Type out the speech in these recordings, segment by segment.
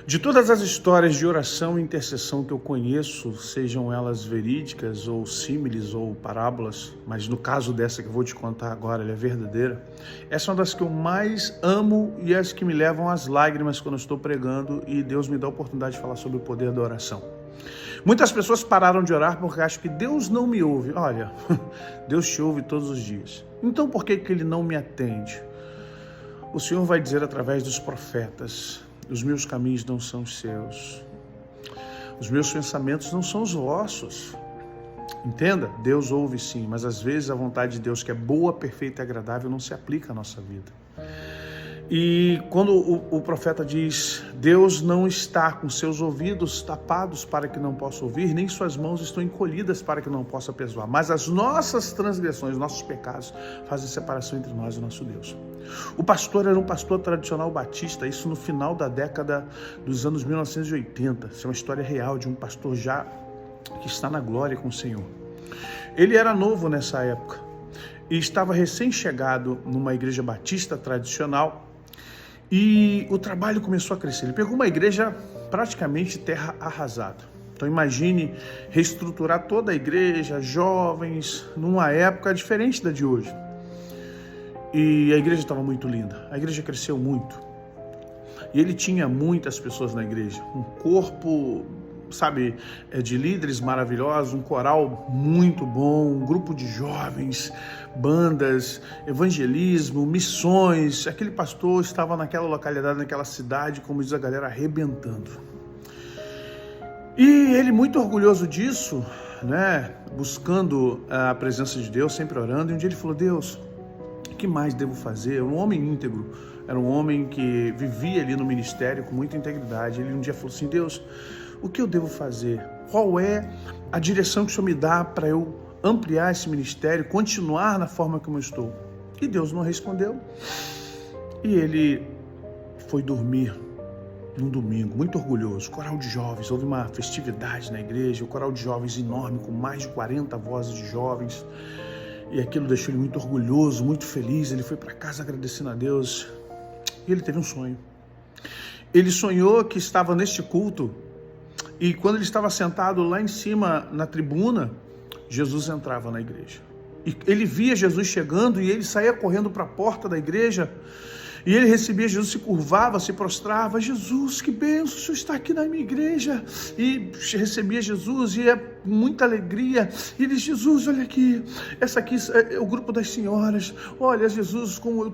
De todas as histórias de oração e intercessão que eu conheço, sejam elas verídicas ou símiles ou parábolas, mas no caso dessa que eu vou te contar agora, ela é verdadeira, essa é uma das que eu mais amo e as que me levam às lágrimas quando eu estou pregando e Deus me dá a oportunidade de falar sobre o poder da oração. Muitas pessoas pararam de orar porque acham que Deus não me ouve. Olha, Deus te ouve todos os dias. Então por que Ele não me atende? O Senhor vai dizer através dos profetas: os meus caminhos não são os seus, os meus pensamentos não são os vossos. Entenda, Deus ouve sim, mas às vezes a vontade de Deus, que é boa, perfeita e agradável, não se aplica à nossa vida. E quando o profeta diz: Deus não está com seus ouvidos tapados para que não possa ouvir, nem suas mãos estão encolhidas para que não possa perdoar, mas as nossas transgressões, nossos pecados fazem separação entre nós e o nosso Deus. O pastor era um pastor tradicional batista, isso no final da década dos anos 1980. Isso é uma história real de um pastor já que está na glória com o Senhor. Ele era novo nessa época e estava recém-chegado numa igreja batista tradicional. E o trabalho começou a crescer. Ele pegou uma igreja praticamente terra arrasada. Então imagine reestruturar toda a igreja, jovens, numa época diferente da de hoje. E a igreja estava muito linda. A igreja cresceu muito. E ele tinha muitas pessoas na igreja. Um corpo, de líderes maravilhosos, um coral muito bom, um grupo de jovens, bandas, evangelismo, missões. Aquele pastor estava naquela localidade, naquela cidade, como diz a galera, arrebentando. E ele, muito orgulhoso disso, buscando a presença de Deus, sempre orando, e um dia ele falou: Deus, o que mais devo fazer? Era um homem íntegro, era um homem que vivia ali no ministério com muita integridade. Ele um dia falou assim: Deus, o que eu devo fazer? Qual é a direção que o Senhor me dá para eu ampliar esse ministério, continuar na forma como eu estou? E Deus não respondeu. E ele foi dormir num domingo, muito orgulhoso. Coral de jovens, houve uma festividade na igreja, um coral de jovens enorme, com mais de 40 vozes de jovens. E aquilo deixou ele muito orgulhoso, muito feliz. Ele foi para casa agradecendo a Deus. E ele teve um sonho. Ele sonhou que estava neste culto. E quando ele estava sentado lá em cima na tribuna, Jesus entrava na igreja. E ele via Jesus chegando e ele saía correndo para a porta da igreja. E ele recebia Jesus, se curvava, se prostrava: Jesus, que bênção, o Senhor está aqui na minha igreja. E recebia Jesus e é muita alegria. E ele diz: Jesus, olha aqui, essa aqui é o grupo das senhoras. Olha, Jesus, como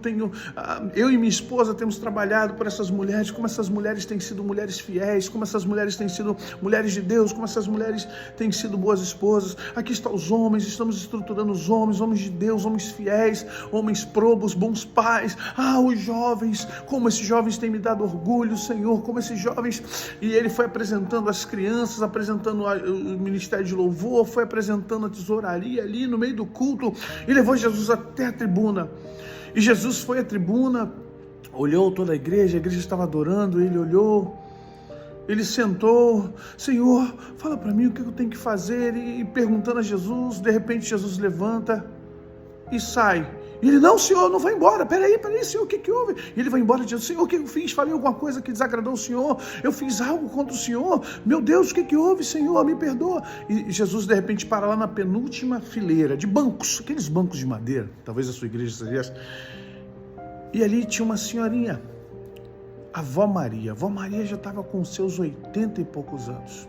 eu e minha esposa temos trabalhado por essas mulheres, como essas mulheres têm sido mulheres fiéis, como essas mulheres têm sido mulheres de Deus, como essas mulheres têm sido boas esposas. Aqui estão os homens, estamos estruturando os homens, homens de Deus, homens fiéis, homens probos, bons pais. Os jovens, como esses jovens têm me dado orgulho, Senhor, como esses jovens. E ele foi apresentando as crianças, apresentando o ministério de louvor, foi apresentando a tesouraria ali no meio do culto e levou Jesus até a tribuna. E Jesus foi à tribuna, olhou toda a igreja estava adorando, ele olhou, ele sentou: Senhor, fala para mim o que eu tenho que fazer. E perguntando a Jesus, de repente Jesus levanta e sai. E ele: não, Senhor, não vai embora, peraí, Senhor, o que houve? E ele vai embora e diz: Senhor, o que eu fiz? Falei alguma coisa que desagradou o Senhor? Eu fiz algo contra o Senhor? Meu Deus, o que houve, Senhor? Me perdoa. E Jesus de repente para lá na penúltima fileira de bancos, aqueles bancos de madeira, talvez a sua igreja seja essa. E ali tinha uma senhorinha, a Vó Maria. A Vó Maria já estava com seus 80 e poucos anos.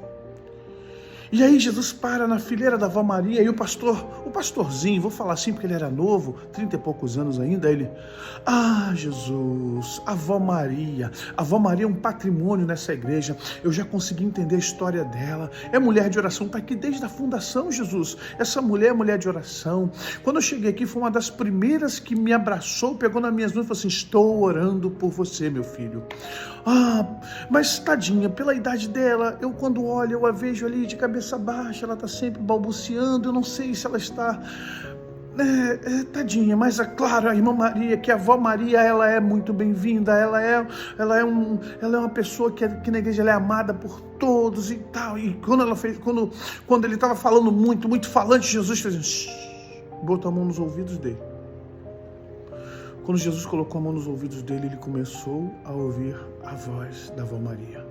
E aí Jesus para na fileira da Vó Maria e o pastorzinho, vou falar assim porque ele era novo, 30 e poucos anos ainda, ele: Jesus, a Vó Maria é um patrimônio nessa igreja, eu já consegui entender a história dela, é mulher de oração, está aqui desde a fundação, Jesus, essa mulher é mulher de oração. Quando eu cheguei aqui foi uma das primeiras que me abraçou, pegou nas minhas mãos e falou assim: estou orando por você, meu filho. Mas tadinha, pela idade dela, eu quando olho, eu a vejo ali de cabeça baixa, ela está sempre balbuciando, eu não sei se ela está... tadinha, mas é claro, a irmã Maria, que a Vó Maria, ela é muito bem-vinda, ela é uma pessoa que na igreja ela é amada por todos e tal. E quando ele estava falando muito falante, Jesus fez assim, botou a mão nos ouvidos dele. Quando Jesus colocou a mão nos ouvidos dele, ele começou a ouvir a voz da Vó Maria.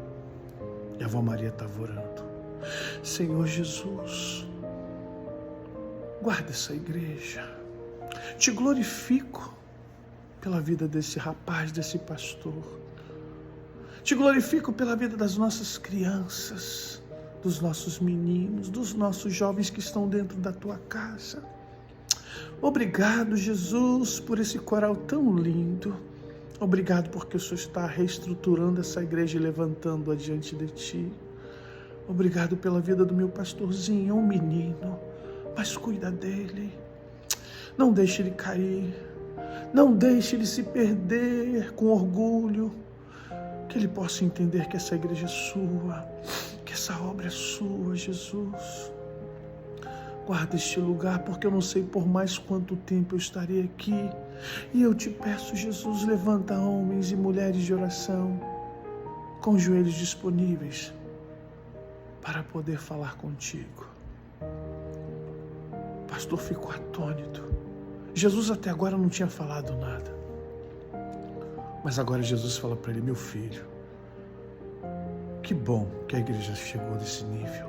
E a avó Maria estava orando. Senhor Jesus, guarda essa igreja. Te glorifico pela vida desse rapaz, desse pastor. Te glorifico pela vida das nossas crianças, dos nossos meninos, dos nossos jovens que estão dentro da tua casa. Obrigado, Jesus, por esse coral tão lindo. Obrigado porque o Senhor está reestruturando essa igreja e levantando-a diante de ti. Obrigado pela vida do meu pastorzinho, é um menino, mas cuida dele. Não deixe ele cair, não deixe ele se perder com orgulho. Que ele possa entender que essa igreja é sua, que essa obra é sua, Jesus. Guarda este lugar, porque eu não sei por mais quanto tempo eu estarei aqui. E eu te peço, Jesus, levanta homens e mulheres de oração, com os joelhos disponíveis, para poder falar contigo. O pastor ficou atônito. Jesus até agora não tinha falado nada. Mas agora Jesus fala para ele: meu filho, que bom que a igreja chegou nesse nível.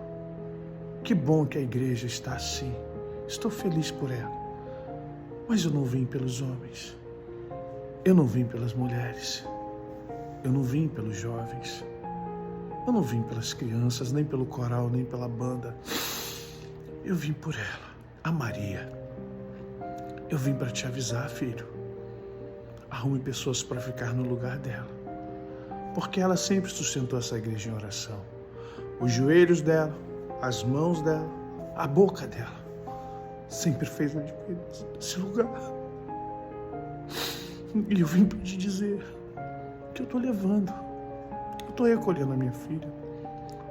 Que bom que a igreja está assim. Estou feliz por ela. Mas eu não vim pelos homens. Eu não vim pelas mulheres. Eu não vim pelos jovens. Eu não vim pelas crianças, nem pelo coral, nem pela banda. Eu vim por ela, a Maria. Eu vim para te avisar, filho. Arrume pessoas para ficar no lugar dela. Porque ela sempre sustentou essa igreja em oração. Os joelhos dela, as mãos dela, a boca dela, sempre fez a diferença nesse lugar. E eu vim para te dizer que eu estou levando, eu estou recolhendo a minha filha.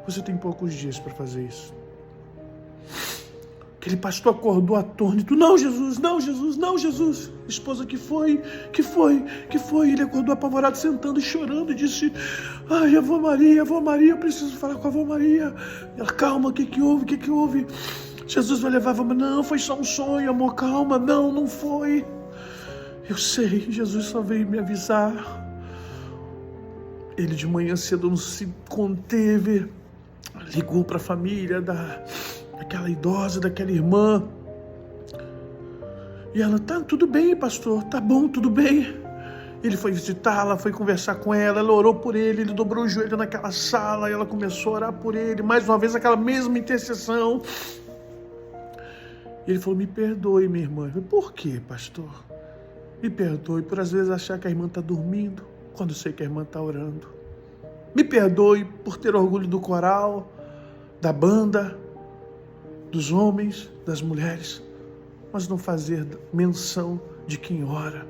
Você tem poucos dias para fazer isso. Aquele pastor acordou atônito: não, Jesus, não, Jesus, não, Jesus. Esposa, que foi? Ele acordou apavorado, sentando e chorando, e disse: ai, avó Maria, eu preciso falar com a avó Maria. Ela: calma, o que houve? Jesus vai levar a avó Maria. Não, foi só um sonho, amor, calma, não foi. Eu sei, Jesus só veio me avisar. Ele de manhã cedo não se conteve, ligou para a família daquela idosa, daquela irmã. E ela: tá tudo bem, pastor, tá bom, tudo bem. Ele foi visitá-la, foi conversar com ela, ela orou por ele dobrou o joelho naquela sala, e ela começou a orar por ele, mais uma vez aquela mesma intercessão. E ele falou: me perdoe, minha irmã. Eu falei: por quê, pastor? Me perdoe por às vezes achar que a irmã está dormindo, quando eu sei que a irmã está orando. Me perdoe por ter orgulho do coral, da banda, dos homens, das mulheres, mas não fazer menção de quem ora,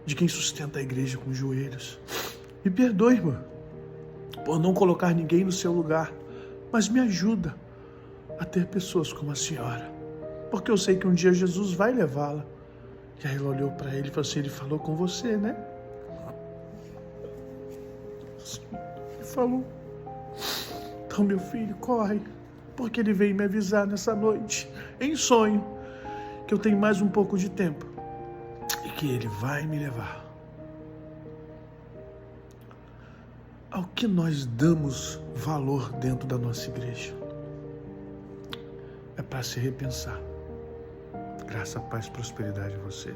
de quem sustenta a igreja com os joelhos. Me perdoe, irmã, por não colocar ninguém no seu lugar, mas me ajuda a ter pessoas como a senhora, porque eu sei que um dia Jesus vai levá-la. E aí ela olhou para ele e falou assim: ele falou com você, né? Sim, ele falou. Então, meu filho, corre, porque ele veio me avisar nessa noite, em sonho, que eu tenho mais um pouco de tempo e que ele vai me levar. Ao que nós damos valor dentro da nossa igreja é para se repensar. Graça, paz, prosperidade a você.